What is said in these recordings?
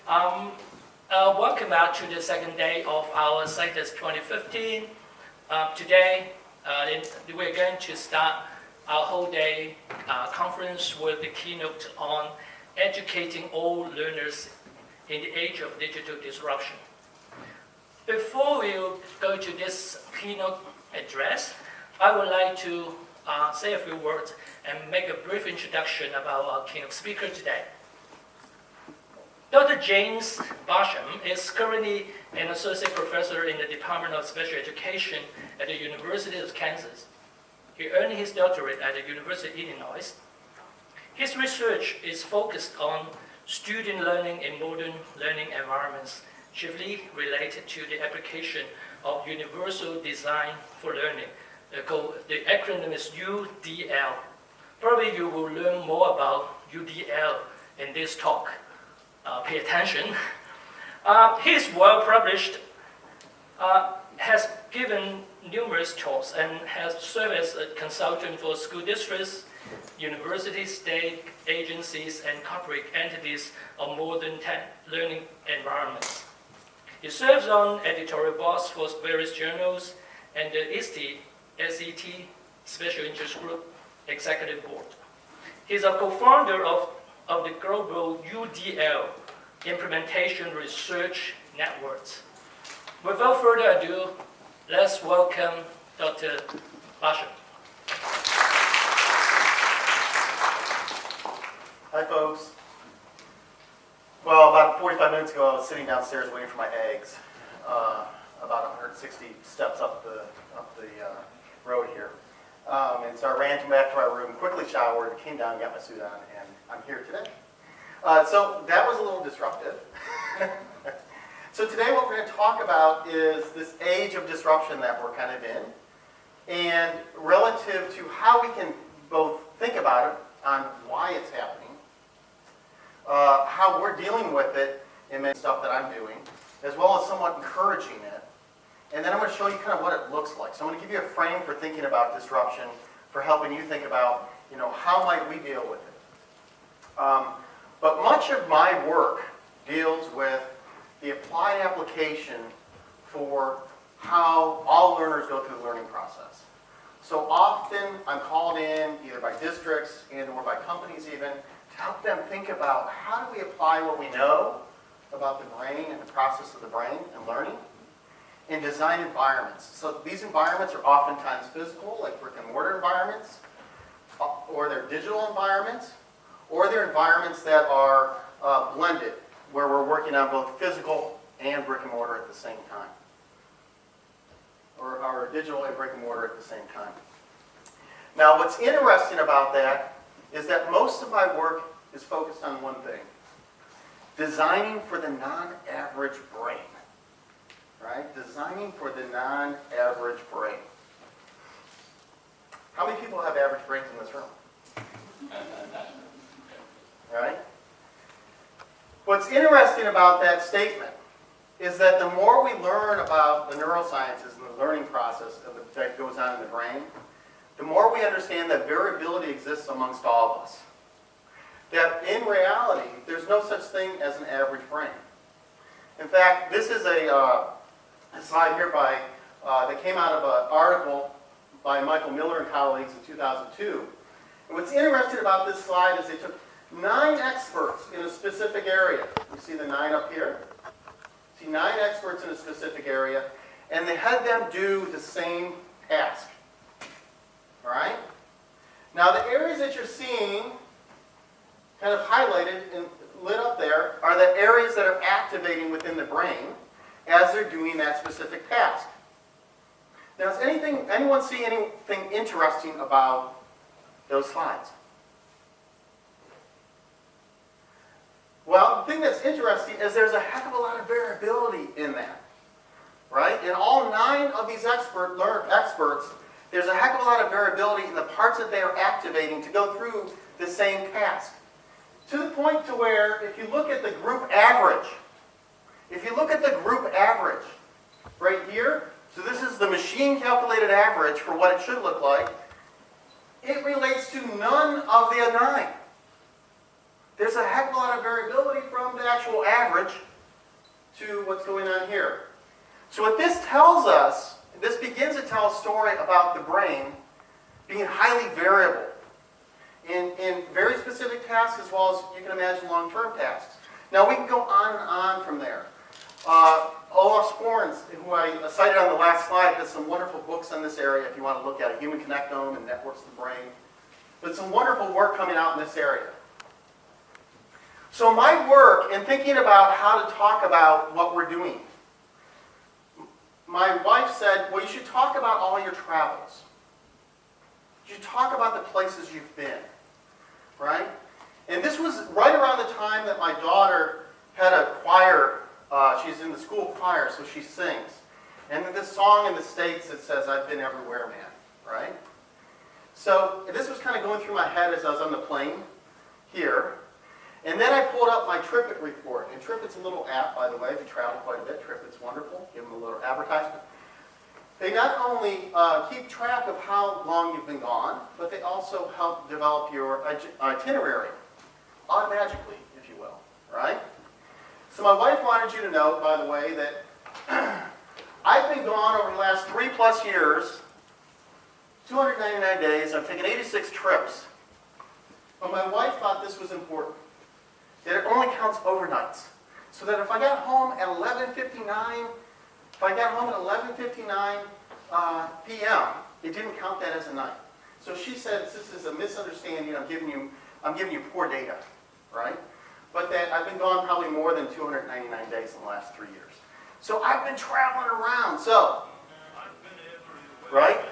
Welcome back to the second day of our Cycles 2015. Today, we're going to start our whole day conference with the keynote on educating all learners in the age of digital disruption. Before we go to this keynote address, I would like to say a few words and make a brief introduction about our keynote speaker today. Dr. James Basham is currently an associate professor in the Department of Special Education at the University of Kansas. He earned his doctorate at the University of Illinois. His research is focused on student learning in modern learning environments, chiefly related to the application of universal design for learning. The acronym is UDL. Probably you will learn more about UDL in this talk. Pay attention. He is well published, has given numerous talks, and has served as a consultant for school districts, universities, state agencies, and corporate entities of modern learning environments. He serves on editorial boards for various journals and the SET Special Interest Group Executive Board. He's a co-founder of the global UDL Implementation Research Networks. Without further ado, let's welcome Dr. Basham. Hi, folks. Well, about 45 minutes ago, I was sitting downstairs waiting for my eggs, about 160 steps up the road here. And so I ran back to my room, quickly showered, came down, got my suit on, and I'm here today. So that was a little disruptive. So today what we're going to talk about is this age of disruption that we're kind of in, and relative to how we can both think about it on why it's happening, how we're dealing with it in many stuff that I'm doing, as well as somewhat encouraging it. And then I'm going to show you kind of what it looks like. So I'm going to give you a frame for thinking about disruption, for helping you think about, how might we deal with it. But much of my work deals with the applied application for how all learners go through the learning process. So often I'm called in either by districts and or by companies even to help them think about how do we apply what we know about the brain and the process of the brain and learning in design environments. So these environments are oftentimes physical, like brick and mortar environments, or they're digital environments, or they're environments that are blended, where we're working on both physical and brick and mortar at the same time. Or digital and brick and mortar at the same time. Now, what's interesting about that is that most of my work is focused on one thing: designing for the non-average brain. Right? Designing for the non-average brain. How many people have average brains in this room? Right? What's interesting about that statement is that the more we learn about the neurosciences and the learning process that goes on in the brain, the more we understand that variability exists amongst all of us. That in reality, there's no such thing as an average brain. In fact, this is a slide here that came out of an article by Michael Miller and colleagues in 2002. And what's interesting about this slide is they took 9 experts in a specific area. You see the 9 up here? See 9 experts in a specific area, and they had them do the same task. All right? Now the areas that you're seeing kind of highlighted and lit up there are the areas that are activating within the brain as they're doing that specific task. Now, does anyone see anything interesting about those slides? Well, the thing that's interesting is there's a heck of a lot of variability in that, right? In all 9 of these experts, there's a heck of a lot of variability in the parts that they are activating to go through the same task. To the point to where, if you look at the group average, right here, so this is the machine calculated average for what it should look like, it relates to none of the 9. There's a heck of a lot of variability from the actual average average to what's going on here. So what this tells us, this begins to tell a story about the brain being highly variable in very specific tasks as well as you can imagine long-term tasks. Now we can go on from there. Olaf Sporns, who I cited on the last slide, has some wonderful books on this area if you want to look at it. Human Connectome and Networks of the Brain. But some wonderful work coming out in this area. So my work in thinking about how to talk about what we're doing, my wife said, well, you should talk about all your travels. You should talk about the places you've been, right? And this was right around the time that my daughter had a choir. She's in the school choir, so she sings. And then this song in the States that says, I've been everywhere, man, right? So this was kind of going through my head as I was on the plane here. And then I pulled up my TripIt report. And TripIt's a little app, by the way. If you travel quite a bit, TripIt's wonderful. Give them a little advertisement. They not only keep track of how long you've been gone, but they also help develop your itinerary automatically, if you will, right? So my wife wanted you to know, by the way, that I've been gone over the last 3+ years, 299 days. I've taken 86 trips. But my wife thought this was important, that it only counts overnights. So that if I got home at 11:59, p.m., it didn't count that as a night. So she said, this is a misunderstanding. I'm giving you poor data, right? But that I've been gone probably more than 299 days in the last 3 years. So I've been traveling around. So, right?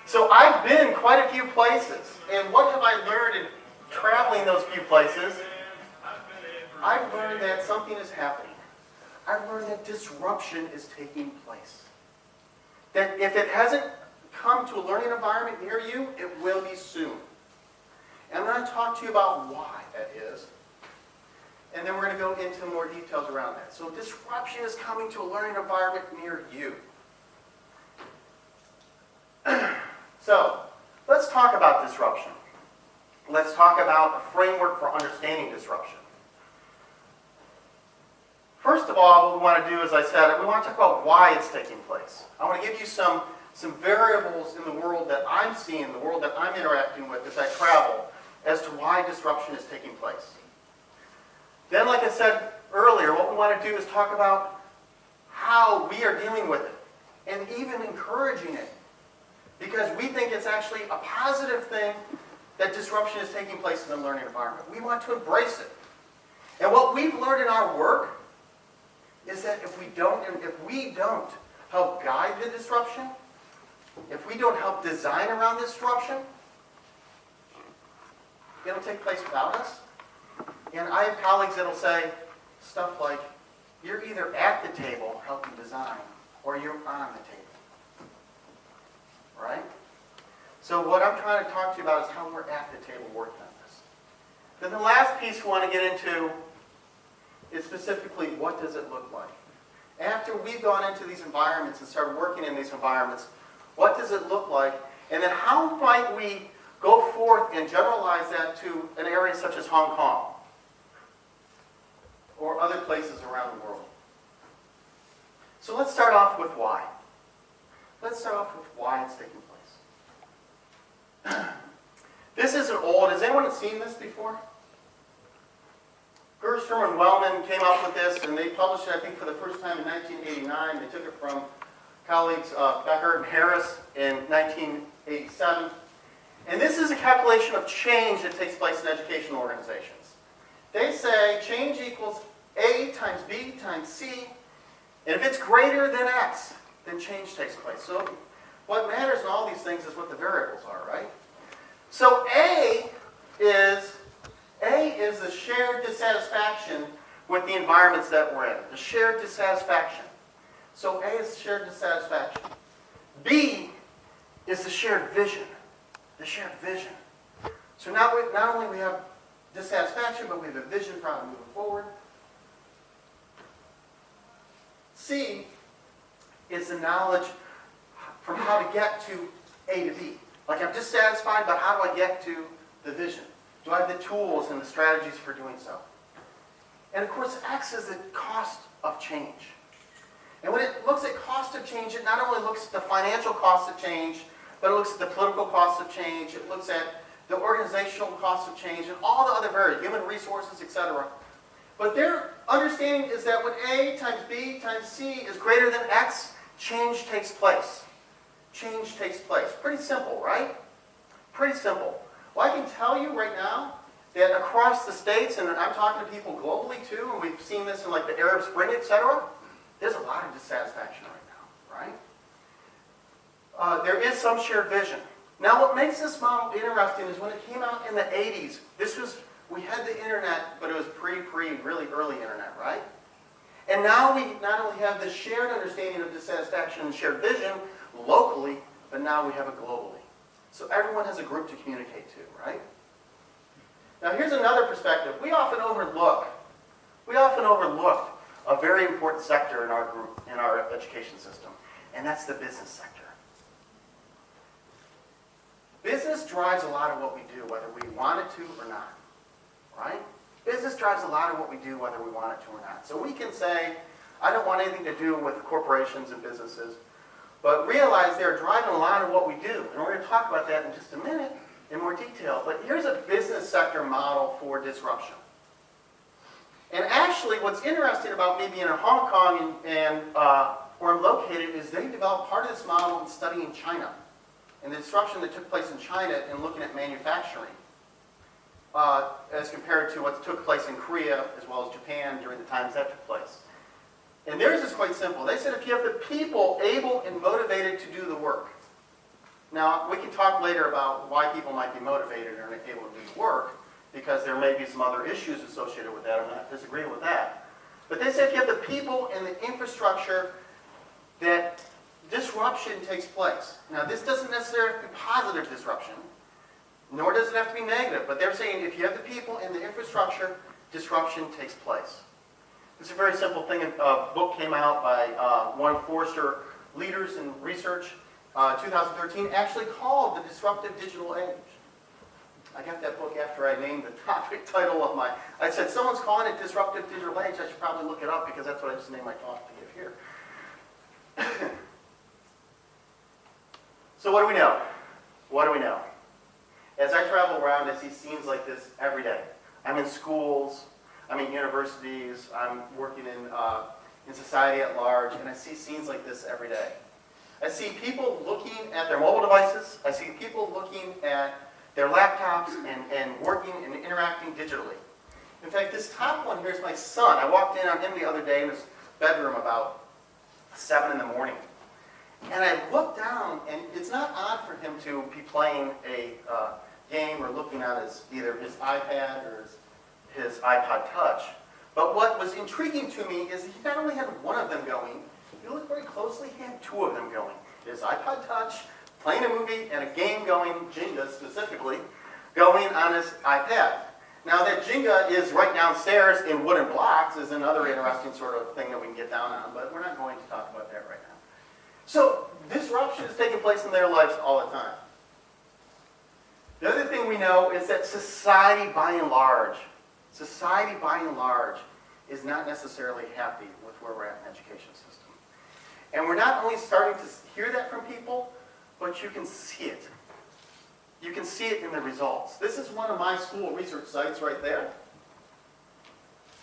So I've been quite a few places. And what have I learned in traveling those few places? I've learned that something is happening. I've learned that disruption is taking place. That if it hasn't come to a learning environment near you, it will be soon. And I'm going to talk to you about why that is. And then we're going to go into more details around that. So disruption is coming to a learning environment near you. So let's talk about disruption. Let's talk about a framework for understanding disruption. First of all, what we want to do, as I said, we want to talk about why it's taking place. I want to give you some variables in the world that I'm seeing, the world that I'm interacting with as I travel, as to why disruption is taking place. Then, like I said earlier, what we want to do is talk about how we are dealing with it, and even encouraging it. Because we think it's actually a positive thing that disruption is taking place in the learning environment. We want to embrace it. And what we've learned in our work is that if we don't help guide the disruption, if we don't help design around disruption, it'll take place without us. And I have colleagues that'll say stuff like, you're either at the table helping design, or you're on the table. Right? So what I'm trying to talk to you about is how we're at the table working on this. Then the last piece we want to get into is specifically, what does it look like? After we've gone into these environments and started working in these environments, what does it look like? And then how might we go forth and generalize that to an area such as Hong Kong or other places around the world? So let's start off with why. Let's start off with why it's taking place. This isn't old. Has anyone seen this before? Gerstrom and Wellman came up with this, and they published it, I think, for the first time in 1989. They took it from colleagues Becker and Harris in 1987. And this is a calculation of change that takes place in educational organizations. They say change equals A times B times C, and if it's greater than X, then change takes place. So what matters in all these things is what the variables are, right? So A is the shared dissatisfaction with the environments that we're in. The shared dissatisfaction. So A is shared dissatisfaction. B is the shared vision. The shared vision. So now not only we have dissatisfaction, but we have a vision for how to move forward. C is the knowledge from how to get to A to B. Like, I'm dissatisfied, but how do I get to the vision? Do I have the tools and the strategies for doing so? And of course, X is the cost of change. And when it looks at cost of change, it not only looks at the financial cost of change, but it looks at the political cost of change, it looks at the organizational cost of change, and all the other variables, human resources, etc. But their understanding is that when A times B times C is greater than X, change takes place. Change takes place. Pretty simple, right? Pretty simple. Well, I can tell you right now that across the states, and I'm talking to people globally too, and we've seen this in like the Arab Spring, etc., there's a lot of dissatisfaction right now, right? There is some shared vision. Now, what makes this model interesting is when it came out in the 80s, we had the internet, but it was really early internet, right? And now we not only have this shared understanding of dissatisfaction and shared vision locally, but now we have it globally. So everyone has a group to communicate to, right? Now here's another perspective. We often overlook a very important sector in our group, in our education system, and that's the business sector. Business drives a lot of what we do, whether we want it to or not, right? Business drives a lot of what we do, whether we want it to or not. So we can say, I don't want anything to do with corporations and businesses, but realize they're driving a lot of what we do. And we're going to talk about that in just a minute in more detail. But here's a business sector model for disruption. And actually, what's interesting about me being in Hong Kong and where I'm located is they developed part of this model in studying China and the disruption that took place in China and looking at manufacturing as compared to what took place in Korea as well as Japan during the times that took place. And theirs is quite simple. They said if you have the people able and motivated to do the work. Now, we can talk later about why people might be motivated or able to do the work, because there may be some other issues associated with that. I'm not disagreeing with that. But they said if you have the people and the infrastructure, that disruption takes place. Now, this doesn't necessarily have to be positive disruption, nor does it have to be negative. But they're saying if you have the people and the infrastructure, disruption takes place. It's a very simple thing. A book came out by one of Forrester leaders in research, 2013, actually called The Disruptive Digital Age. I got that book after I named the topic title of my... I said, someone's calling it Disruptive Digital Age. I should probably look it up because that's what I just named my talk to give here. So what do we know? What do we know? As I travel around, I see scenes like this every day. I'm in schools, I'm in universities, I'm working in society at large, and I see scenes like this every day. I see people looking at their mobile devices. I see people looking at their laptops and working and interacting digitally. In fact, this top one here is my son. I walked in on him the other day in his bedroom about 7 in the morning. And I looked down, and it's not odd for him to be playing a game or looking at either his iPad or his iPod Touch. But what was intriguing to me is he not only had one of them going, if you look very closely, he had 2 of them going. His iPod Touch, playing a movie, and a game going, Jenga specifically, going on his iPad. Now that Jenga is right downstairs in wooden blocks is another interesting sort of thing that we can get down on, but we're not going to talk about that right now. So disruption is taking place in their lives all the time. The other thing we know is that society by and large is not necessarily happy with where we're at in the education system. And we're not only starting to hear that from people, but you can see it. You can see it in the results. This is one of my school research sites right there.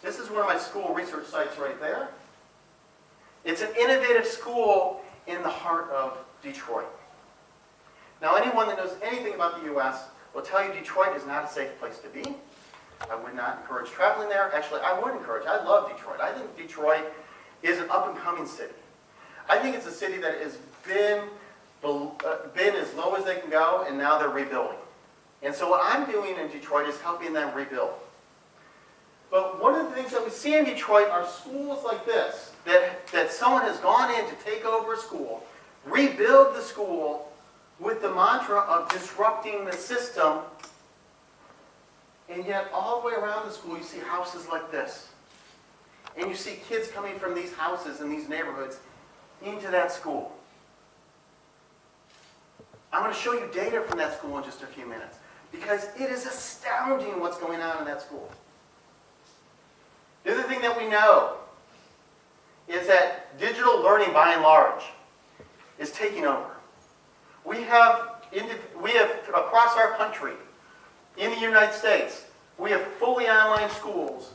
This is one of my school research sites right there. It's an innovative school in the heart of Detroit. Now, anyone that knows anything about the U.S. will tell you Detroit is not a safe place to be. I would not encourage traveling there. Actually, I would encourage. I love Detroit. I think Detroit is an up-and-coming city. I think it's a city that has been as low as they can go, and now they're rebuilding. And so what I'm doing in Detroit is helping them rebuild. But one of the things that we see in Detroit are schools like this, that someone has gone in to take over a school, rebuild the school with the mantra of disrupting the system, and yet all the way around the school you see houses like this. And you see kids coming from these houses and these neighborhoods into that school. I'm going to show you data from that school in just a few minutes. because it is astounding what's going on in that school. The other thing that we know is that digital learning, by and large, is taking over. We have across our country, in the United States, we have fully online schools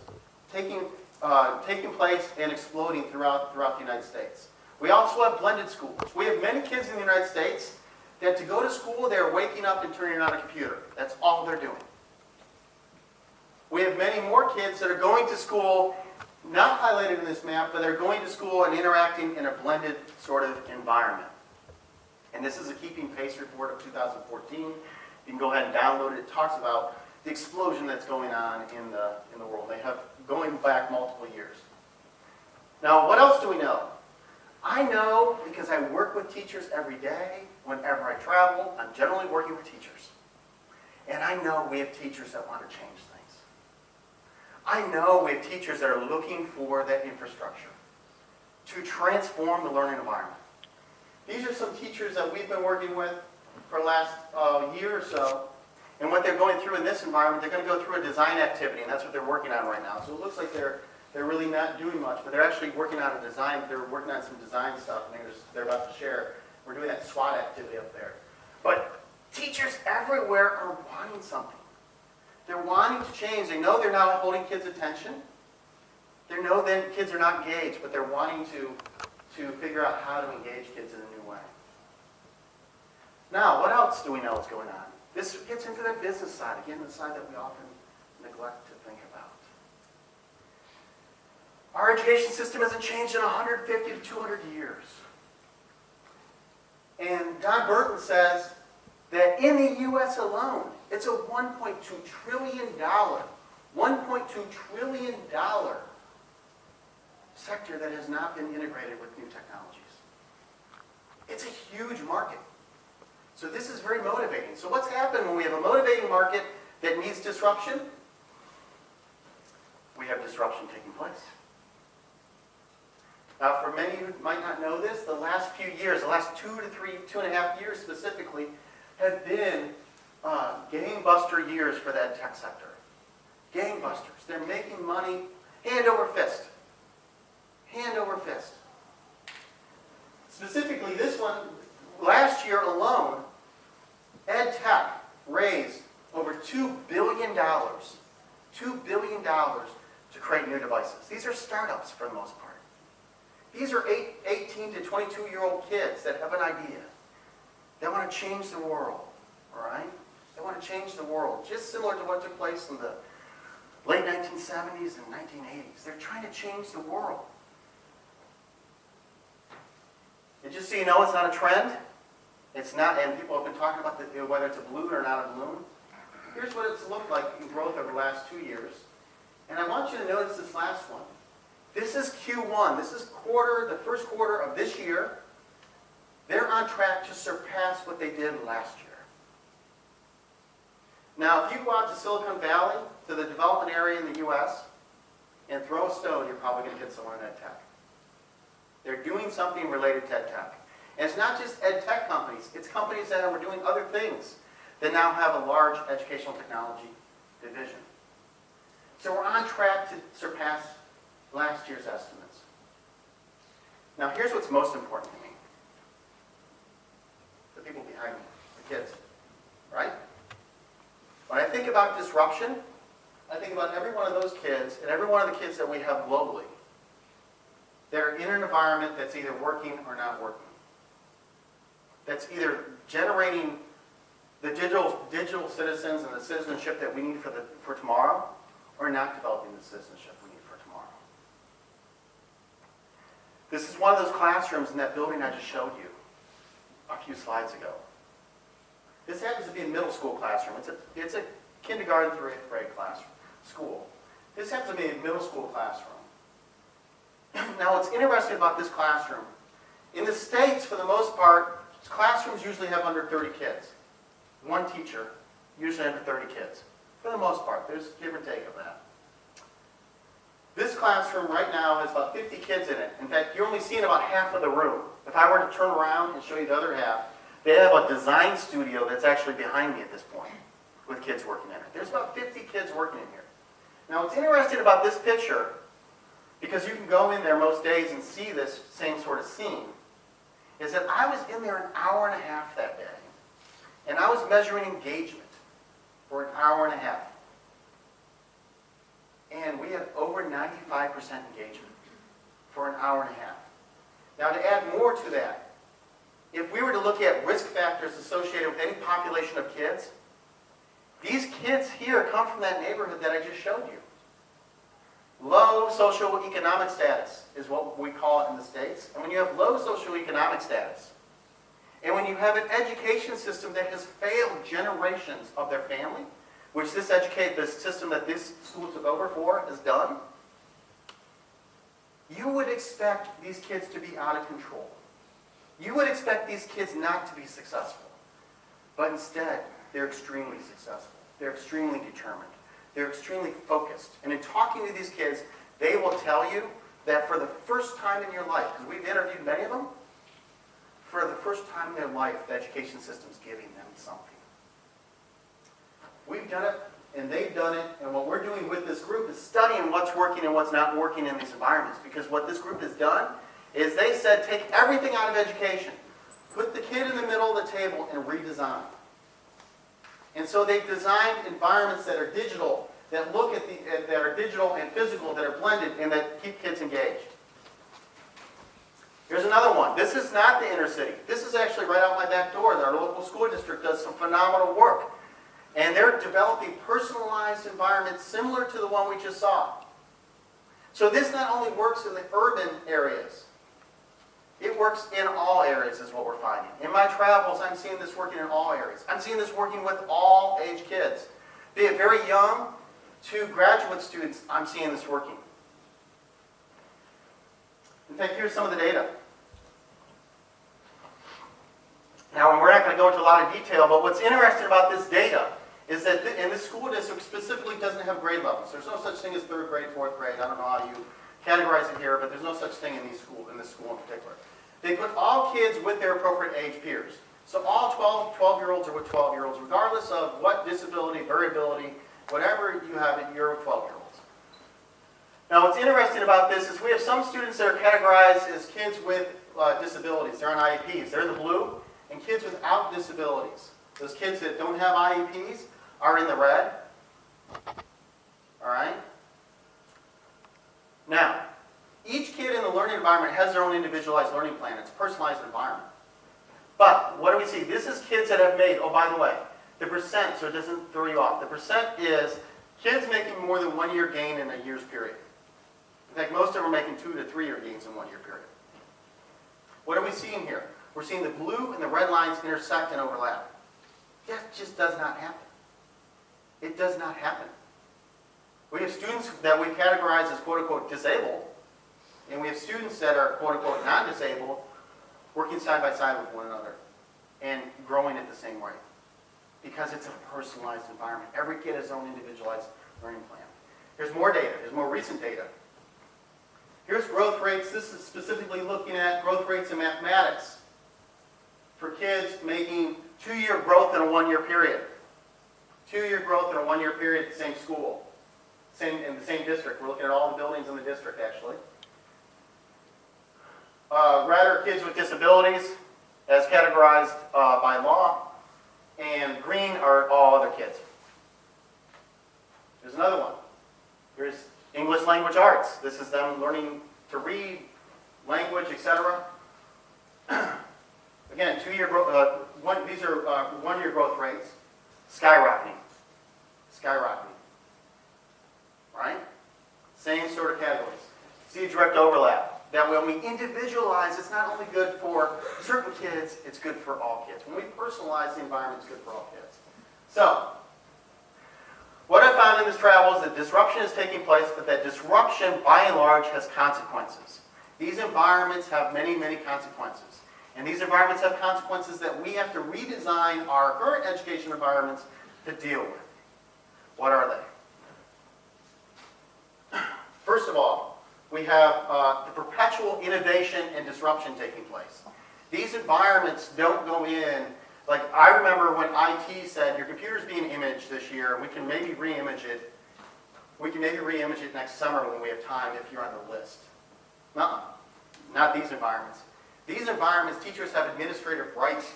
taking place and exploding throughout the United States. We also have blended schools. We have many kids in the United States that to go to school, they're waking up and turning on a computer. That's all they're doing. We have many more kids that are going to school, not highlighted in this map, but they're going to school and interacting in a blended sort of environment. And this is a Keeping Pace report of 2014. You can go ahead and download it. It talks about the explosion that's going on in the world. They have going back multiple years. Now, what else do we know? I know because I work with teachers every day. Whenever I travel, I'm generally working with teachers. And I know we have teachers that want to change things. I know we have teachers that are looking for that infrastructure to transform the learning environment. These are some teachers that we've been working with for the last year or so. And what they're going through in this environment, they're going to go through a design activity, and that's what they're working on right now. So it looks like they're really not doing much, but they're actually working on a design. They're working on some design stuff, and they're about to share. We're doing that SWOT activity up there. But teachers everywhere are wanting something. They're wanting to change. They know they're not holding kids' attention. They know that kids are not engaged, but they're wanting to figure out how to engage kids in a new way. Now, what else do we know is going on? This gets into the business side, again, the side that we often neglect to think about. Our education system hasn't changed in 150 to 200 years. And Don Burton says that in the U.S. alone, it's a $1.2 trillion sector that has not been integrated with new technologies. It's a huge market. So this is very motivating. So what's happened when we have a motivating market that needs disruption? We have disruption taking place. Now, for many who might not know this, the last few years, the last 2.5 years specifically, have been gangbuster years for that tech sector. Gangbusters. They're making money hand over fist. Hand over fist. Specifically, this one, last year alone, Ed Tech raised over $2 billion. $2 billion to create new devices. These are startups for the most part. These are 18 to 22-year-old kids that have an idea. They want to change the world, all right? They want to change the world, just similar to what took place in the late 1970s and 1980s. They're trying to change the world. And just so you know, it's not a trend. It's not, and people have been talking about whether it's a balloon or not a balloon. Here's what it's looked like in growth over the last 2 years. And I want you to notice this last one. This is Q1. This is the first quarter of this year. They're on track to surpass what they did last year. Now, if you go out to Silicon Valley, to the development area in the U.S., and throw a stone, you're probably going to hit someone in ed tech. They're doing something related to ed tech. And it's not just ed tech companies. It's companies that are doing other things that now have a large educational technology division. So we're on track to surpass last year's estimates. Now here's what's most important to me. The people behind me, the kids, right? When I think about disruption, I think about every one of those kids and every one of the kids that we have globally. They're in an environment that's either working or not working. That's either generating the digital citizens and the citizenship that we need for tomorrow, or not developing the citizenship we need for tomorrow. This is one of those classrooms in that building I just showed you a few slides ago. This happens to be a middle school classroom. It's a kindergarten through 8th grade classroom, school. This happens to be a middle school classroom. Now, what's interesting about this classroom, in the States, for the most part, classrooms usually have under 30 kids. One teacher, usually under 30 kids. For the most part, there's give or take of that. This classroom right now has about 50 kids in it. In fact, you're only seeing about half of the room. If I were to turn around and show you the other half, they have a design studio that's actually behind me at this point, with kids working in it. There's about 50 kids working in here. Now what's interesting about this picture, because you can go in there most days and see this same sort of scene, is that I was in there an hour and a half that day. And I was measuring engagement for an hour and a half. And we had over 95% engagement for an hour and a half. Now to add more to that, if we were to look at risk factors associated with any population of kids, these kids here come from that neighborhood that I just showed you. Low socioeconomic status is what we call it in the States. And when you have low socioeconomic status, and when you have an education system that has failed generations of their family, which this system that this school took over for has done, you would expect these kids to be out of control. You would expect these kids not to be successful. But instead, they're extremely successful. They're extremely determined. They're extremely focused. And in talking to these kids, they will tell you that for the first time in your life, because we've interviewed many of them, for the first time in their life, the education system's giving them something. We've done it, and they've done it, and what we're doing with this group is studying what's working and what's not working in these environments. Because what this group has done is they said, take everything out of education, put the kid in the middle of the table, and redesign. And so they've designed environments that are digital, that look at that are digital and physical, that are blended, and that keep kids engaged. Here's another one. This is not the inner city. This is actually right out my back door. Our local school district does some phenomenal work. And they're developing personalized environments similar to the one we just saw. So this not only works in the urban areas, it works in all areas is what we're finding. In my travels, I'm seeing this working in all areas. I'm seeing this working with all age kids. Be it very young to graduate students, I'm seeing this working. In fact, here's some of the data. Now, we're not going to go into a lot of detail, but what's interesting about this data is that in this school district specifically doesn't have grade levels. There's no such thing as third grade, fourth grade. I don't know how you categorize it here, but there's no such thing in this school in particular. They put all kids with their appropriate age peers. So all 12-year-olds are with 12-year-olds, regardless of what disability, variability, whatever you have, you're with 12-year-olds. Now, what's interesting about this is we have some students that are categorized as kids with disabilities. They're on IEPs. They're in the blue. And kids without disabilities. Those kids that don't have IEPs are in the red. All right? Now, each kid in the learning environment has their own individualized learning plan. It's a personalized environment. But what do we see? This is kids that have made, oh, by the way, the percent, so it doesn't throw you off. The percent is kids making more than 1 year gain in a year's period. In fact, most of them are making 2 to 3 year gains in 1 year period. What are we seeing here? We're seeing the blue and the red lines intersect and overlap. That just does not happen. It does not happen. We have students that we categorize as quote-unquote disabled, and we have students that are quote-unquote non-disabled working side by side with one another and growing at the same rate because it's a personalized environment. Every kid has their own individualized learning plan. There's more data. There's more recent data. Here's growth rates. This is specifically looking at growth rates in mathematics for kids making 2-year growth in a 1 year period. 2-year growth in a 1 year period at the same school. In the same district. We're looking at all the buildings in the district, actually. Red are kids with disabilities, as categorized by law. And green are all other kids. There's another one. Here's English language arts. This is them learning to read, language, etc. Again, 2-year growth. These are 1 year growth rates, skyrocketing, right? Same sort of categories. See direct overlap. That when we individualize, it's not only good for certain kids, it's good for all kids. When we personalize the environment, it's good for all kids. So, what I found in this travel is that disruption is taking place, but that disruption, by and large, has consequences. These environments have many, many consequences. And these environments have consequences that we have to redesign our current education environments to deal with. What are they? First of all, we have the perpetual innovation and disruption taking place. These environments don't go in Like, I remember when IT said, your computer's being imaged this year, and we can maybe re-image it. We can maybe re-image it next summer when we have time if you're on the list. Nuh-uh. Not these environments. These environments, teachers have administrative rights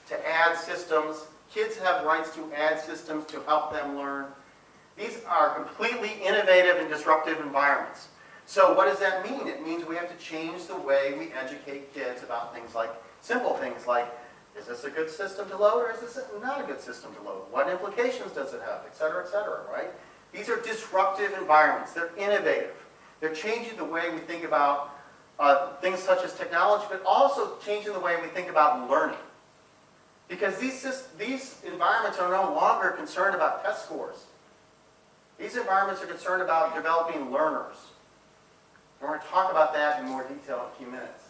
to add systems. Kids have rights to add systems to help them learn. These are completely innovative and disruptive environments. So what does that mean? It means we have to change the way we educate kids about things like, simple things like, is this a good system to load or is this not a good system to load? What implications does it have, et cetera, right? These are disruptive environments. They're innovative. They're changing the way we think about things such as technology, but also changing the way we think about learning. Because these environments are no longer concerned about test scores. These environments are concerned about developing learners. And we're going to talk about that in more detail in a few minutes.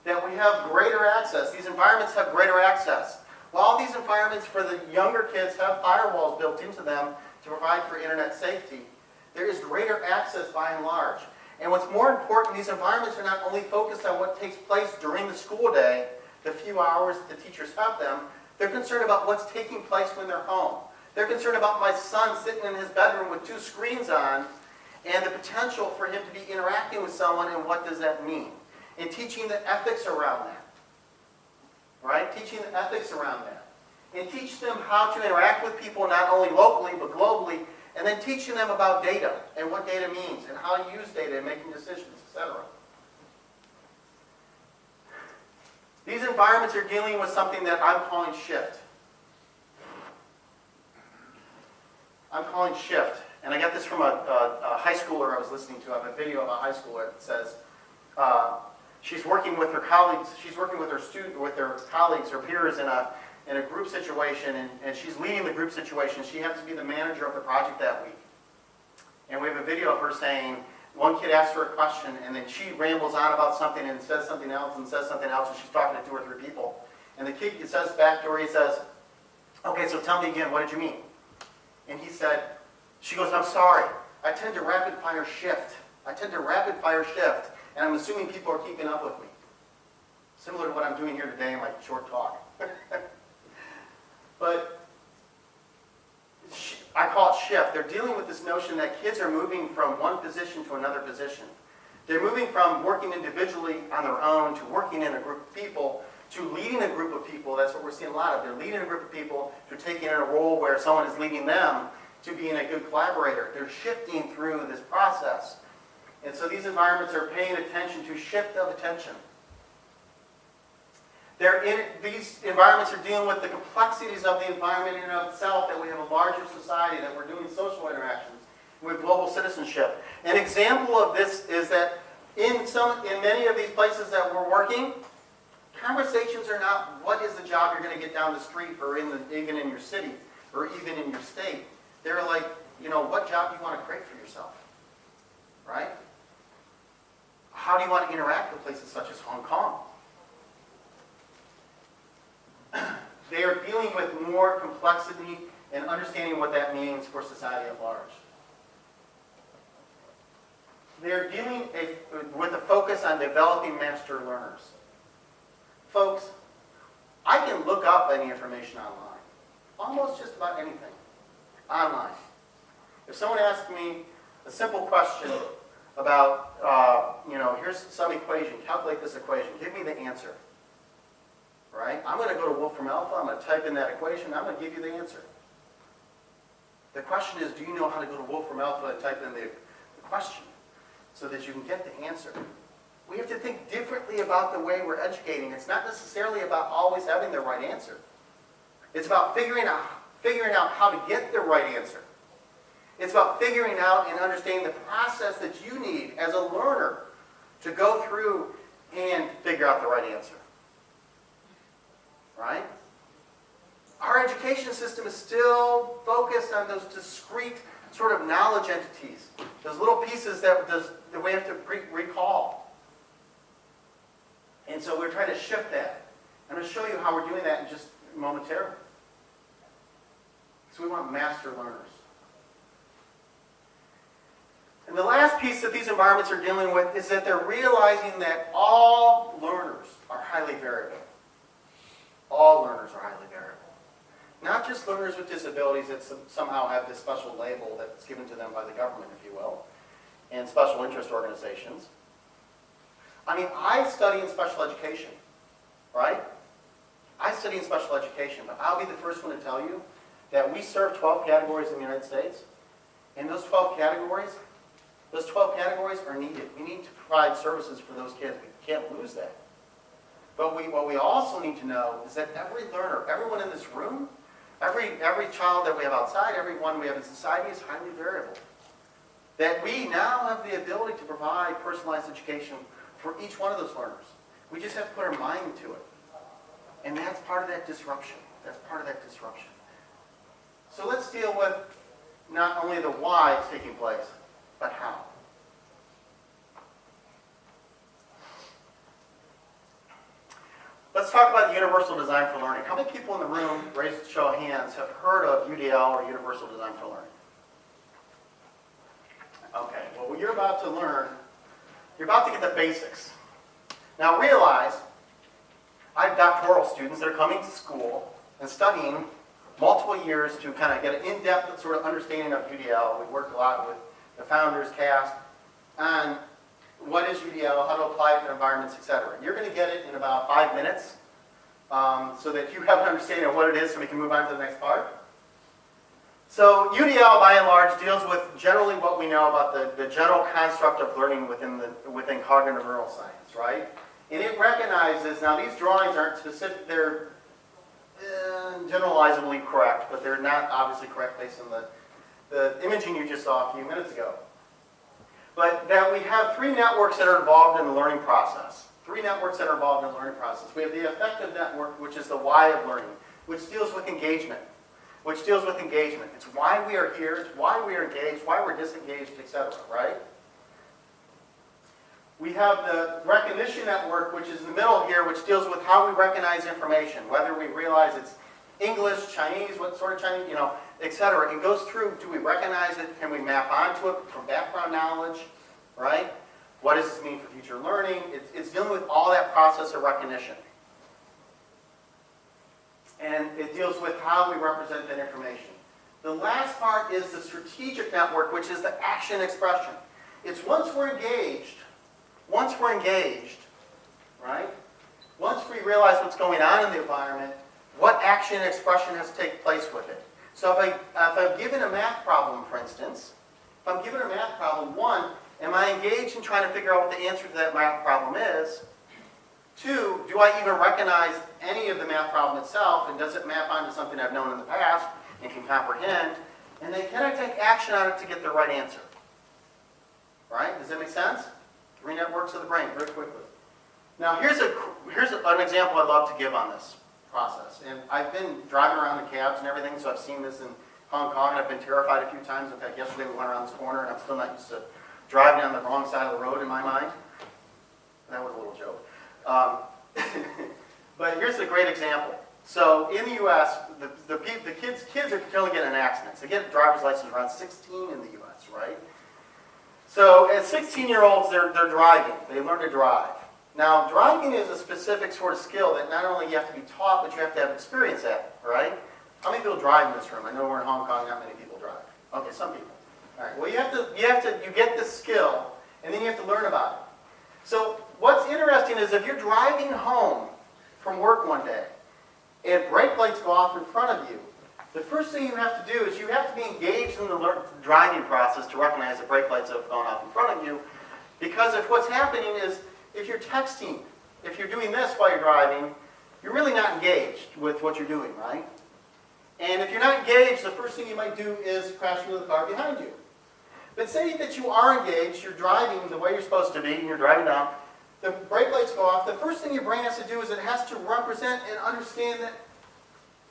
That we have greater access. These environments have greater access. While these environments for the younger kids have firewalls built into them to provide for internet safety, there is greater access by and large. And what's more important, these environments are not only focused on what takes place during the school day, the few hours that the teachers have them, they're concerned about what's taking place when they're home. They're concerned about my son sitting in his bedroom with 2 screens on and the potential for him to be interacting with someone and what does that mean. And teaching the ethics around that. Right? Teaching the ethics around that. And teach them how to interact with people not only locally but globally, and then teaching them about data and what data means and how to use data in making decisions, etc. These environments are dealing with something that I'm calling shift. I'm calling shift. And I got this from a high schooler I was listening to. I have a video of a high schooler that says she's working with her colleagues, with her colleagues, her peers in a group situation, and she's leading the group situation. She happens to be the manager of the project that week. And we have a video of her saying, one kid asks her a question, and then she rambles on about something and says something else and says something else, and she's talking to 2 or 3 people. And the kid says back to her, he says, okay, so tell me again, what did you mean? And she goes, I'm sorry, I tend to rapid fire shift. And I'm assuming people are keeping up with me. Similar to what I'm doing here today in my short talk. But I call it shift. They're dealing with this notion that kids are moving from one position to another position. They're moving from working individually on their own to working in a group of people to leading a group of people. That's what we're seeing a lot of. They're leading a group of people to taking in a role where someone is leading them to being a good collaborator. They're shifting through this process. And so these environments are paying attention to shift of attention. These environments are dealing with the complexities of the environment in and of itself, that we have a larger society, that we're doing social interactions with global citizenship. An example of this is that in many of these places that we're working, conversations are not what is the job you're going to get down the street or even in your city or even in your state. They're like, what job do you want to create for yourself? Right? How do you want to interact with places such as Hong Kong? They are dealing with more complexity and understanding what that means for society at large. They're dealing with a focus on developing master learners. Folks, I can look up any information online. Almost just about anything. Online. If someone asks me a simple question about, here's some equation, calculate this equation, give me the answer. Right? I'm going to go to Wolfram Alpha, I'm going to type in that equation, I'm going to give you the answer. The question is, do you know how to go to Wolfram Alpha and type in the question so that you can get the answer? We have to think differently about the way we're educating. It's not necessarily about always having the right answer. It's about figuring out how to get the right answer. It's about figuring out and understanding the process that you need as a learner to go through and figure out the right answer. Right? Our education system is still focused on those discrete sort of knowledge entities, those little pieces that we have to recall. And so we're trying to shift that. I'm going to show you how we're doing that in just momentarily. So we want master learners. And the last piece that these environments are dealing with is that they're realizing that all learners are highly variable. all learners are highly variable. Not just learners with disabilities that somehow have this special label that's given to them by the government, if you will, and special interest organizations. I mean, I study in special education, right? I study in special education, but I'll be the first one to tell you that we serve 12 categories in the United States, and those 12 categories are needed. We need to provide services for those kids. We can't lose that. But what we also need to know is that every learner, everyone in this room, every child that we have outside, everyone we have in society is highly variable. That we now have the ability to provide personalized education for each one of those learners. We just have to put our mind to it. And that's part of that disruption. That's part of that disruption. So let's deal with not only the why it's taking place, but how. Let's talk about universal design for learning. How many people in the room, raise a show of hands, have heard of UDL or universal design for learning? Okay, well, what you're about to learn, you're about to get the basics. Now realize, I have doctoral students that are coming to school and studying multiple years to kind of get an in-depth sort of understanding of UDL. We work a lot with the founders, cast, on what is UDL, how to apply it to environments, etc. You're going to get it in about 5 minutes so that you have an understanding of what it is so we can move on to the next part. So UDL, by and large, deals with generally what we know about the general construct of learning within cognitive neuroscience, right? And it recognizes, now these drawings aren't specific, they're generalizably correct, but they're not obviously correct based on the imaging you just saw a few minutes ago. But that we have 3 networks that are involved in the learning process. 3 networks that are involved in the learning process. We have the Affective Network, which is the why of learning, which deals with engagement. It's why we are here, it's why we are engaged, why we're disengaged, etc., right? We have the Recognition Network, which is in the middle here, which deals with how we recognize information, whether we realize it's English, Chinese, what sort of Chinese, etc. It goes through, do we recognize it? Can we map onto it from background knowledge, right? What does this mean for future learning? It's dealing with all that process of recognition. And it deals with how we represent that information. The last part is the Strategic Network, which is the action expression. It's once we're engaged, right? Once we realize what's going on in the environment, what action expression has to take place with it. So if I'm given a math problem, for instance, if I'm given a math problem, 1, am I engaged in trying to figure out what the answer to that math problem is? 2, do I even recognize any of the math problem itself, and does it map onto something I've known in the past and can comprehend? And then can I take action on it to get the right answer? Right? Does that make sense? 3 networks of the brain, very quickly. Now here's an example I'd love to give on this process. And I've been driving around in cabs and everything, so I've seen this in Hong Kong, and I've been terrified a few times. In fact, yesterday we went around this corner, and I'm still not used to driving on the wrong side of the road in my mind. That was a little joke. But here's a great example. So in the U.S., the kids are killing it in accidents. They get a driver's license around 16 in the U.S., right? So as 16-year-olds, they're driving. They learn to drive. Now, driving is a specific sort of skill that not only you have to be taught, but you have to have experience at, right? How many people drive in this room? I know we're in Hong Kong, not many people drive. Okay, some people. All right, well, you get this skill, and then you have to learn about it. So what's interesting is if you're driving home from work one day, and brake lights go off in front of you, the first thing you have to do is you have to be engaged in the driving process to recognize the brake lights have gone off in front of you. Because if what's happening is, if you're texting, if you're doing this while you're driving, you're really not engaged with what you're doing, right? And if you're not engaged, the first thing you might do is crash into the car behind you. But say that you are engaged, you're driving the way you're supposed to be, and you're driving down, the brake lights go off, the first thing your brain has to do is it has to represent and understand that,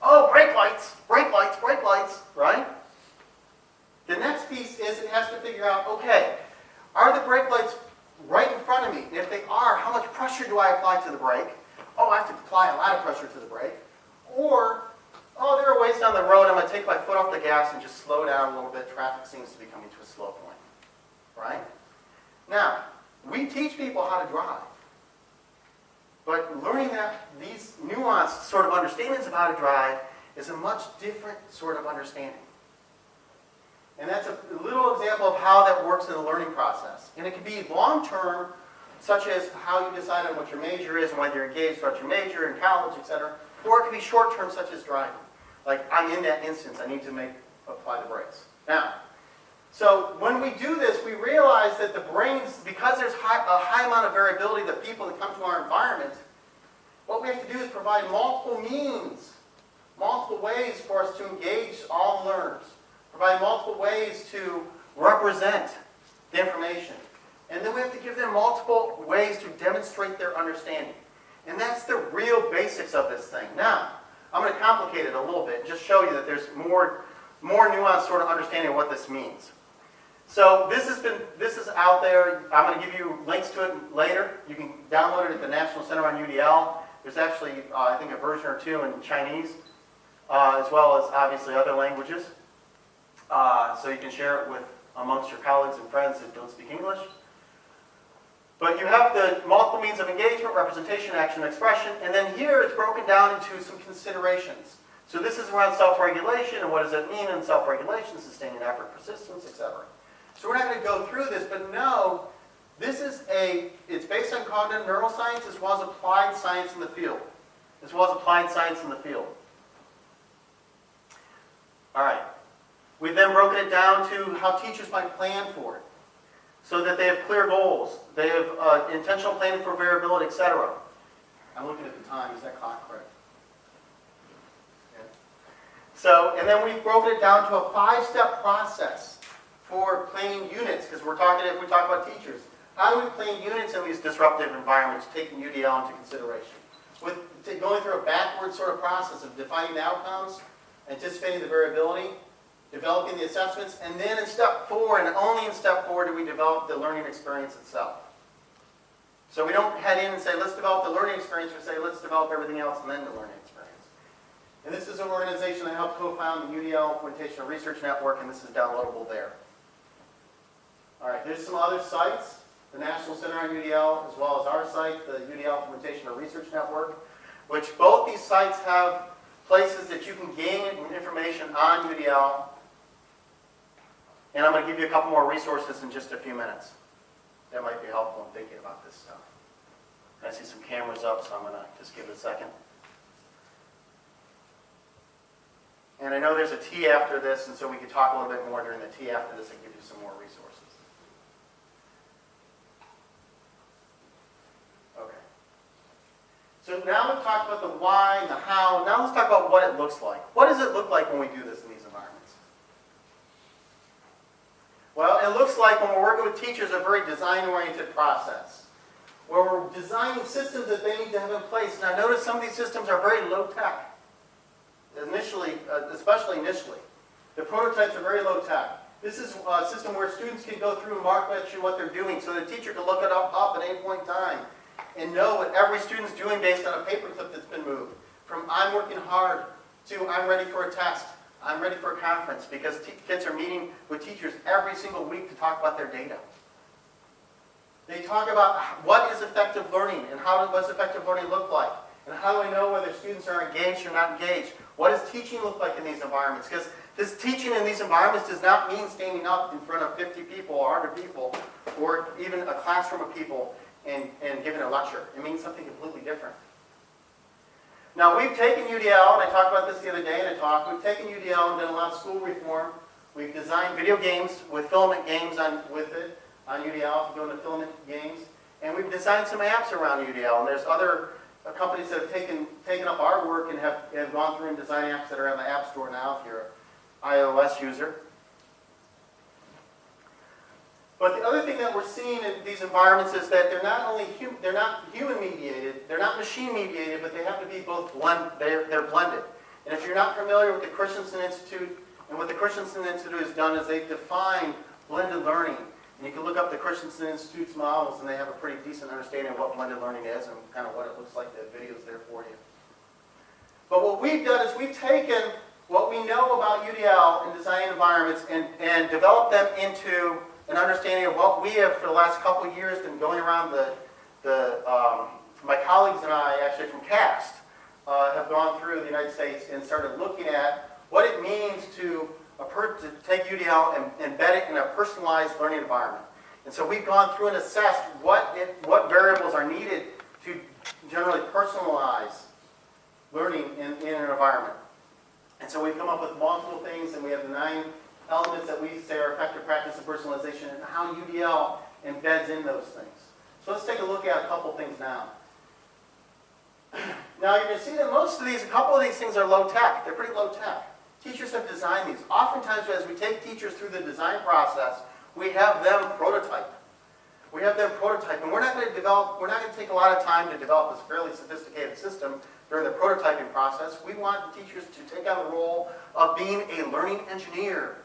oh, brake lights, right? The next piece is it has to figure out, okay, are the brake lights right in front of me? And if they are, how much pressure do I apply to the brake? Oh, I have to apply a lot of pressure to the brake. Or, oh, they're a ways down the road, I'm going to take my foot off the gas and just slow down a little bit. Traffic seems to be coming to a slow point, right? Now, we teach people how to drive. But learning these nuanced sort of understandings of how to drive is a much different sort of understanding. And that's a little example of how that works in the learning process. And it can be long-term, such as how you decide on what your major is and whether you're engaged throughout your major in college, etc. Or it can be short-term, such as driving. Like, I'm in that instance, I need to apply the brakes. Now, so when we do this, we realize that the brains, because there's a high amount of variability that people that come to our environment, what we have to do is provide multiple means, multiple ways for us to engage all learners, provide multiple ways to represent the information. And then we have to give them multiple ways to demonstrate their understanding. And that's the real basics of this thing. Now, I'm going to complicate it a little bit and just show you that there's more nuanced sort of understanding of what this means. So this is out there. I'm going to give you links to it later. You can download it at the National Center on UDL. There's actually, I think, a version or two in Chinese, as well as obviously other languages. So you can share it with amongst your colleagues and friends that don't speak English. But you have the multiple means of engagement, representation, action, and expression, and then here it's broken down into some considerations. So this is around self-regulation, and what does it mean in self-regulation, sustaining effort, persistence, etc. So we're not going to go through this, but know this is it's based on cognitive neuroscience as well as applied science in the field. All right. We've then broken it down to how teachers might plan for it, so that they have clear goals, they have intentional planning for variability, etc. I'm looking at the time. Is that clock correct? Yeah. So, and then we've broken it down to a 5-step process for planning units, because if we talk about teachers, how do we plan units in these disruptive environments, taking UDL into consideration? With going through a backward sort of process of defining the outcomes, anticipating the variability, developing the assessments, and then in step 4, and only in step 4, do we develop the learning experience itself. So we don't head in and say, let's develop the learning experience, we say, let's develop everything else and then the learning experience. And this is an organization that helped co-found the UDL Implementation and Research Network, and this is downloadable there. All right, there's some other sites, the National Center on UDL, as well as our site, the UDL Implementation and Research Network, which both these sites have places that you can gain information on UDL. And I'm going to give you a couple more resources in just a few minutes. That might be helpful in thinking about this stuff. I see some cameras up, so I'm going to just give it a second. And I know there's a T after this, and so we could talk a little bit more during the T after this and give you some more resources. Okay. So now we've talked about the why and the how. Now let's talk about what it looks like. What does it look like when we do this in these environments? Well, it looks like when we're working with teachers a very design-oriented process, where we're designing systems that they need to have in place. Now notice some of these systems are very low-tech, initially, especially initially. The prototypes are very low-tech. This is a system where students can go through and mark at you what they're doing, so the teacher can look it up at any point in time and know what every student's doing based on a paperclip that's been moved. From I'm working hard to I'm ready for a test. I'm ready for a conference, because kids are meeting with teachers every single week to talk about their data. They talk about what is effective learning and what does effective learning look like, and how do I know whether students are engaged or not engaged. What does teaching look like in these environments? Because this teaching in these environments does not mean standing up in front of 50 people or 100 people or even a classroom of people and giving a lecture. It means something completely different. Now, we've taken UDL, and I talked about this the other day in a talk. We've taken UDL and done a lot of school reform. We've designed video games with filament games with it on UDL, if you go into filament games. And we've designed some apps around UDL. And there's other companies that have taken up our work and have gone through and designed apps that are on the App Store now if you're an iOS user. But the other thing that we're seeing in these environments is that they're not human mediated, they're not machine mediated, but they have to be both they're blended. And if you're not familiar with the Christensen Institute, and what the Christensen Institute has done is they've defined blended learning. And you can look up the Christensen Institute's models, and they have a pretty decent understanding of what blended learning is and kind of what it looks like. The video's there for you. But what we've done is we've taken what we know about UDL and design environments and developed them into an understanding of what we have for the last couple of years been going around the my colleagues and I, actually from CAST, have gone through the United States and started looking at what it means to take UDL and embed it in a personalized learning environment. And so we've gone through and assessed what variables are needed to generally personalize learning in an environment. And so we've come up with multiple things, and we have the 9 elements that we say are effective practice of personalization and how UDL embeds in those things. So let's take a look at a couple things now. Now you can see that a couple of these things are low tech. They're pretty low tech. Teachers have designed these. Oftentimes as we take teachers through the design process, we have them prototype. We have them prototype, and we're not going to take a lot of time to develop this fairly sophisticated system during the prototyping process. We want the teachers to take on the role of being a learning engineer.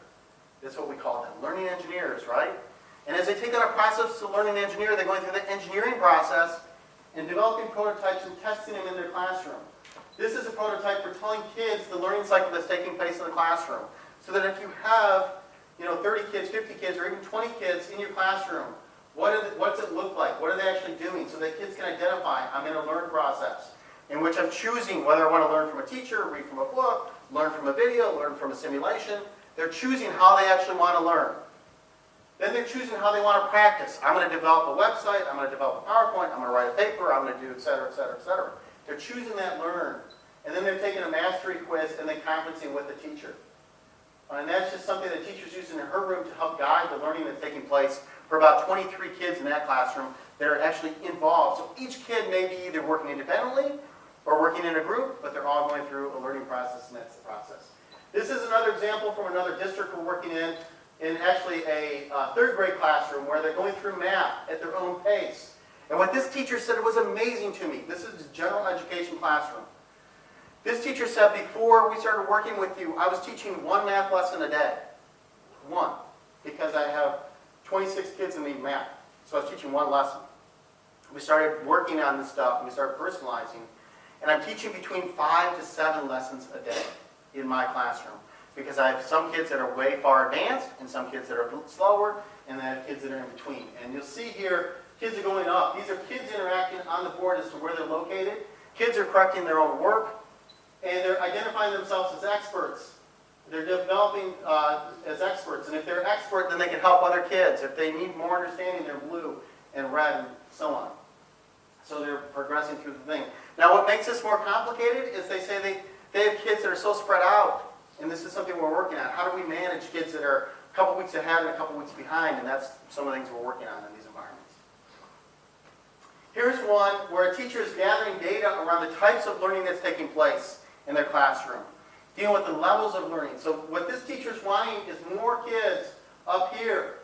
That's what we call them, learning engineers, right? And as they take on a process to learning engineer, they're going through the engineering process and developing prototypes and testing them in their classroom. This is a prototype for telling kids the learning cycle that's taking place in the classroom. So that if you have 30 kids, 50 kids, or even 20 kids in your classroom, what's it look like? What are they actually doing? So that kids can identify, I'm in a learn process, in which I'm choosing whether I want to learn from a teacher, read from a book, learn from a video, learn from a simulation. They're choosing how they actually want to learn. Then they're choosing how they want to practice. I'm going to develop a website, I'm going to develop a PowerPoint, I'm going to write a paper, I'm going to do et cetera, et cetera, et cetera. They're choosing that learn. And then they're taking a mastery quiz and then conferencing with the teacher. And that's just something that teachers use in her room to help guide the learning that's taking place for about 23 kids in that classroom that are actually involved. So each kid may be either working independently or working in a group, but they're all going through a learning process, and that's the process. This is another example from another district we're working in actually a 3rd grade classroom where they're going through math at their own pace. And what this teacher said, it was amazing to me. This is a general education classroom. This teacher said, before we started working with you, I was teaching 1 math lesson a day. 1. Because I have 26 kids in the math. So I was teaching 1 lesson. We started working on this stuff, and we started personalizing. And I'm teaching between 5 to 7 lessons a day in my classroom. Because I have some kids that are way far advanced, and some kids that are slower, and then I have kids that are in between. And you'll see here, kids are going up. These are kids interacting on the board as to where they're located. Kids are correcting their own work. And they're identifying themselves as experts. They're developing as experts. And if they're expert, then they can help other kids. If they need more understanding, they're blue and red and so on. So they're progressing through the thing. Now what makes this more complicated is they say they have kids that are so spread out. And this is something we're working on. How do we manage kids that are a couple weeks ahead and a couple weeks behind? And that's some of the things we're working on in these environments. Here's one where a teacher is gathering data around the types of learning that's taking place in their classroom, dealing with the levels of learning. So what this teacher's wanting is more kids up here.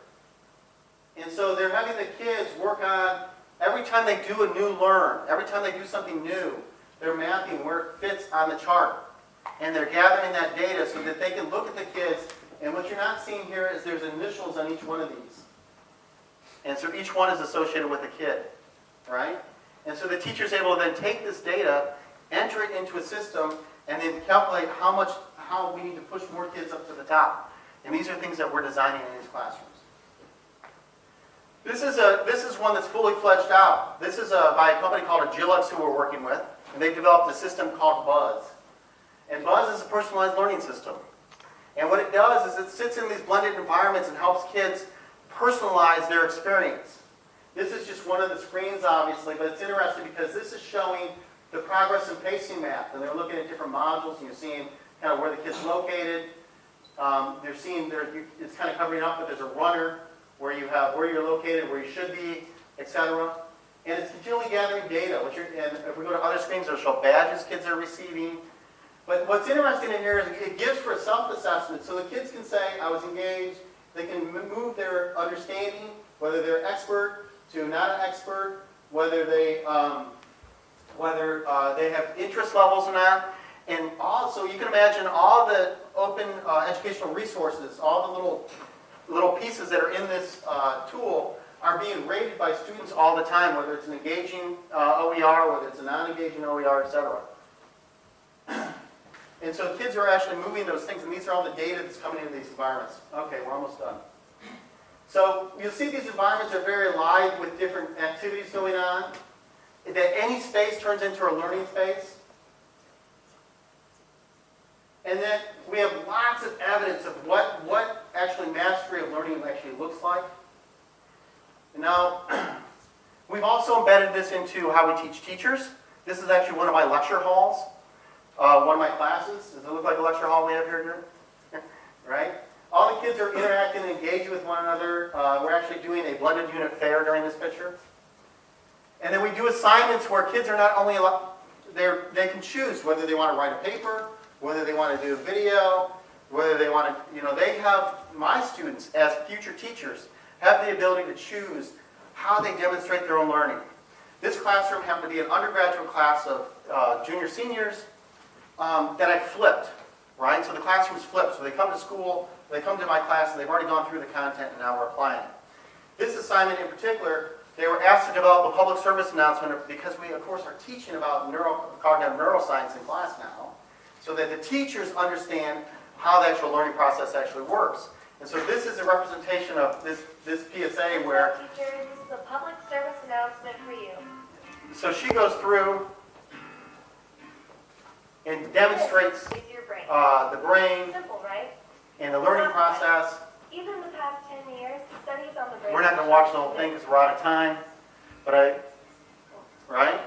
And so they're having the kids work on, every time they do a new learn, every time they do something new, they're mapping where it fits on the chart. And they're gathering that data so that they can look at the kids, and what you're not seeing here is there's initials on each one of these. And so each one is associated with a kid, right? And so the teacher's able to then take this data, enter it into a system, and then calculate how we need to push more kids up to the top. And these are things that we're designing in these classrooms. This is one that's fully fledged out. This is by a company called Agilix who we're working with, and they developed a system called Buzz. And Buzz is a personalized learning system. And what it does is it sits in these blended environments and helps kids personalize their experience. This is just one of the screens, obviously, but it's interesting because this is showing the progress and pacing map. And they're looking at different modules, and you're seeing kind of where the kid's located. They're seeing it's kind of covering up, but there's a runner where you have where you're located, where you should be, etc. And it's continually gathering data. And if we go to other screens, it'll show badges kids are receiving. But what's interesting in here is it gives for a self-assessment. So the kids can say, I was engaged. They can move their understanding, whether they're expert to not an expert, whether they have interest levels or not. And also, you can imagine all the open educational resources, all the little pieces that are in this tool are being rated by students all the time, whether it's an engaging OER, whether it's a non-engaging OER, etc. And so kids are actually moving those things, and these are all the data that's coming into these environments. Okay, we're almost done. So you'll see these environments are very alive with different activities going on. that any space turns into a learning space. And then we have lots of evidence of what actually mastery of learning actually looks like. And now, we've also embedded this into how we teach teachers. This is actually one of my lecture halls, one of my classes. Does it look like a lecture hall we have here? Right? All the kids are interacting and engaging with one another. We're actually doing a blended unit fair during this picture. And then we do assignments where kids are not only they can choose whether they want to write a paper, whether they want to do a video, whether they want to, they have, my students as future teachers have the ability to choose how they demonstrate their own learning. This classroom happened to be an undergraduate class of junior seniors that I flipped, right? So the classroom's flipped. So they come to school, they come to my class, and they've already gone through the content, and now we're applying it. This assignment in particular, they were asked to develop a public service announcement because we, of course, are teaching about cognitive neuroscience in class now, so that the teachers understand how the actual learning process actually works. And so this is a representation of this PSA where... Teacher, this is a public service announcement for you. So she goes through and demonstrates with your brain. The brain Simple, right? and the learning process. Even in the past 10 years, studies on the brain... We're not going to watch the whole thing because we're out of time, but right?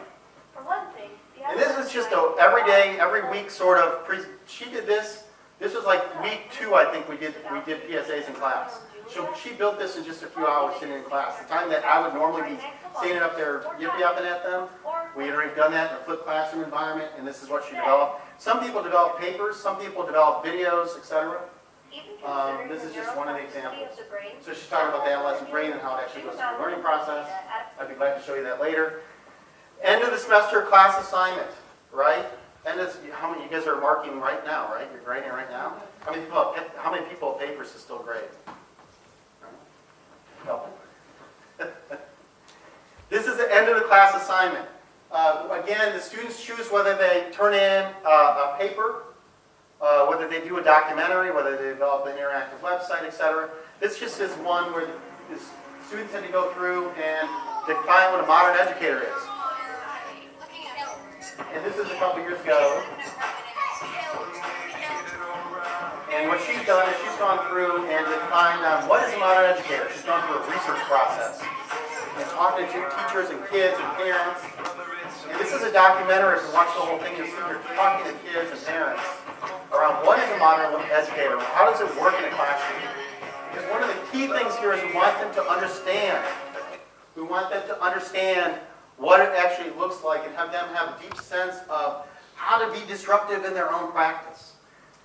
For one thing... And this was just a every day, every week sort of, she did this. This was like week 2, I think we did PSAs in class. So she built this in just a few hours sitting in class. The time that I would normally be standing up there yippee-yapping at them, we had already done that in a flipped classroom environment, and this is what she developed. Some people develop papers, some people develop videos, etc. This is just one of the examples. So she's talking about the adolescent brain and how it actually goes through the learning process. I'd be glad to show you that later. End of the semester class assignment, right? How many you guys are marking right now, right? You're grading right now. How many people have papers to still grade? No. This is the end of the class assignment. Again, the students choose whether they turn in a paper, whether they do a documentary, whether they develop an interactive website, etc. This just is one where the students had to go through and define what a modern educator is. And this is a couple years ago. And what she's done is she's gone through and defined what is a modern educator. She's gone through a research process and talking to teachers and kids and parents. And this is a documentary. If you watch the whole thing, you'll see her talking to kids and parents around what is a modern educator, how does it work in a classroom. Because one of the key things here is we want them to understand. We want them to understand what it actually looks like and have them have a deep sense of how to be disruptive in their own practice.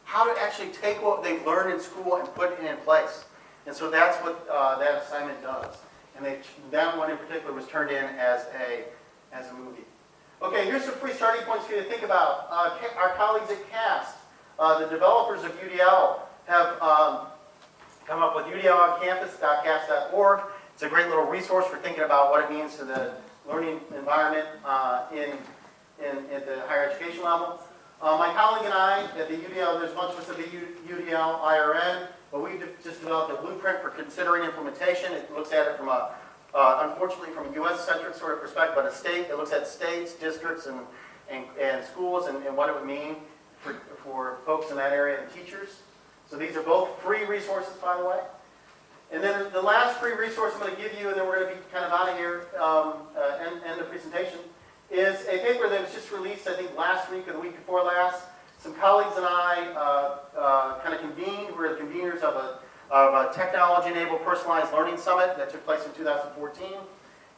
How to actually take what they've learned in school and put it in place. And so that's what that assignment does. And that one in particular was turned in as a movie. Okay, here's some free starting points for you to think about. Our colleagues at CAST, the developers of UDL, have come up with udloncampus.cast.org. It's a great little resource for thinking about what it means to the learning environment at the higher education level. My colleague and I at the UDL, there's a bunch of us at the UDL IRN, but we just developed a blueprint for considering implementation. It looks at it from unfortunately from a US-centric sort of perspective, but it looks at states, districts, and schools and what it would mean for folks in that area and teachers. So these are both free resources, by the way. And then the last free resource I'm going to give you, and then we're going to be kind of out of here, end the presentation, is a paper that was just released, I think, last week or the week before last. Some colleagues and I kind of convened. We're the conveners of a technology-enabled personalized learning summit that took place in 2014.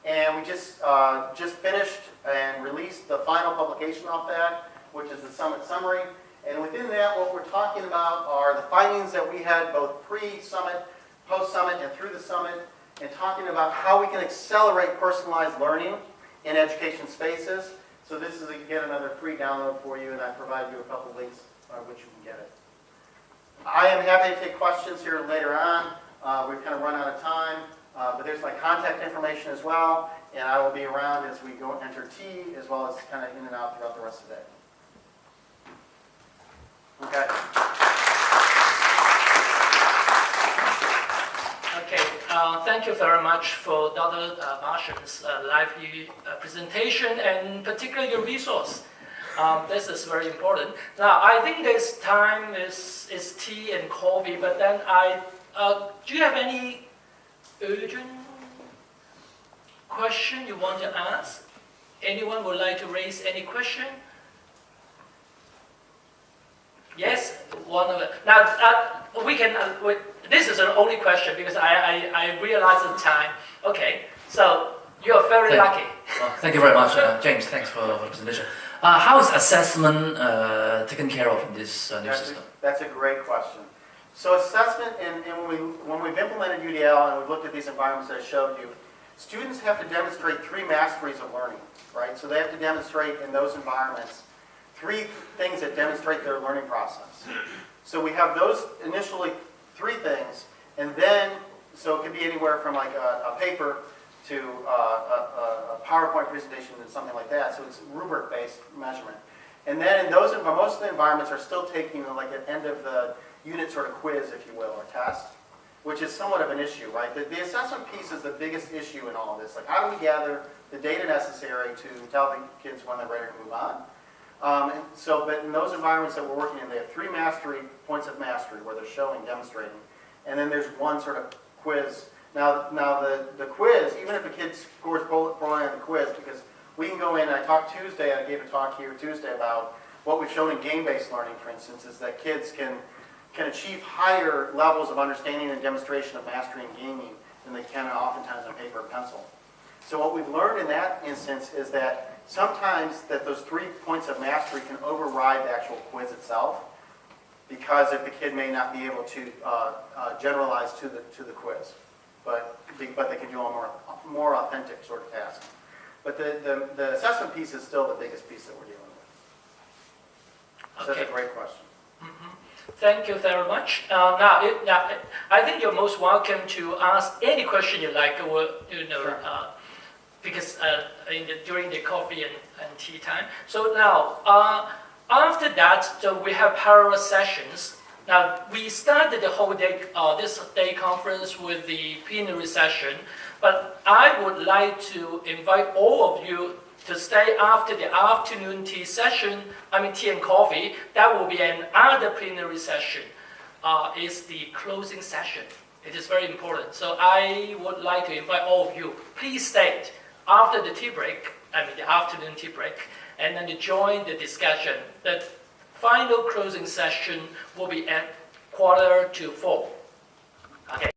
And we just finished and released the final publication off that, which is the summit summary. And within that, what we're talking about are the findings that we had both pre-summit, post-summit, and through the summit, and talking about how we can accelerate personalized learning in education spaces. So this is, again, another free download for you, and I provide you a couple links on which you can get it. I am happy to take questions here later on. We've kind of run out of time, but there's my contact information as well, and I will be around as we go enter tea, as well as kind of in and out throughout the rest of the day. Okay. Okay, thank you very much for Dr. Basham's lively presentation and particularly your resource. This is very important. Now, I think this time is tea and coffee, but then do you have any urgent question you want to ask? Anyone would like to raise any question? Yes, one of it. Now, we can, this is the only question because I realize the time. Okay, so you're very lucky. Thank you very much, James. Thanks for the presentation. How is assessment taken care of in this new system? That's a great question. So assessment, and when we've implemented UDL and we've looked at these environments that I showed you, students have to demonstrate 3 masteries of learning, right? So they have to demonstrate in those environments 3 things that demonstrate their learning process. So we have those initially 3 things, and then, so it could be anywhere from like a paper to a PowerPoint presentation and something like that. So it's rubric-based measurement. And then in those, most of the environments are still taking like an end of the unit sort of quiz, if you will, or test, which is somewhat of an issue, right? The assessment piece is the biggest issue in all of this. Like, how do we gather the data necessary to tell the kids when they're ready to move on? But in those environments that we're working in, they have 3 points of mastery where they're showing, demonstrating, and then there's 1 sort of quiz. Now the quiz, even if a kid scores poorly on the quiz, because we can go in, I gave a talk here Tuesday about what we've shown in game-based learning, for instance, is that kids can achieve higher levels of understanding and demonstration of mastery in gaming than they can oftentimes on paper and pencil. So what we've learned in that instance is that sometimes that those 3 points of mastery can override the actual quiz itself, because if the kid may not be able to generalize to the quiz, but they can do a more authentic sort of task. But the assessment piece is still the biggest piece that we're dealing with. So that's a great question. Mm-hmm. Thank you very much. I think you're most welcome to ask any question you like, or, sure. Because during the coffee and tea time. So now, after that, so we have parallel sessions. Now, we started the whole day, this day conference with the plenary session, but I would like to invite all of you to stay after the afternoon tea session, tea and coffee. That will be another plenary session. It's the closing session. It is very important. So I would like to invite all of you, please stay after the tea break, the afternoon tea break, and then to join the discussion. The final closing session will be at 3:45. Okay.